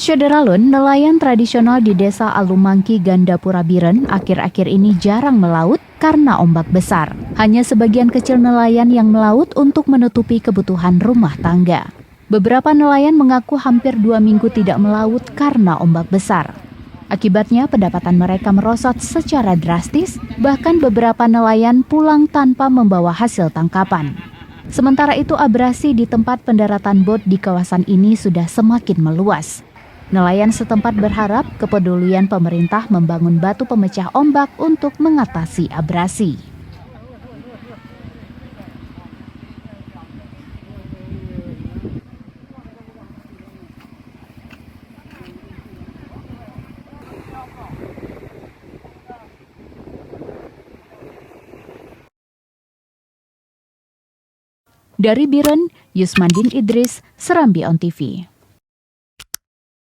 Syederalun, nelayan tradisional di desa Alumangki, Gandapura Biren akhir-akhir ini jarang melaut karena ombak besar. Hanya sebagian kecil nelayan yang melaut untuk menutupi kebutuhan rumah tangga. Beberapa nelayan mengaku hampir 2 minggu tidak melaut karena ombak besar. Akibatnya pendapatan mereka merosot secara drastis, bahkan beberapa nelayan pulang tanpa membawa hasil tangkapan. Sementara itu, abrasi di tempat pendaratan bot di kawasan ini sudah semakin meluas. Nelayan setempat berharap kepedulian pemerintah membangun batu pemecah ombak untuk mengatasi abrasi. Dari Biren, Yusmandin Idris, Serambi On TV.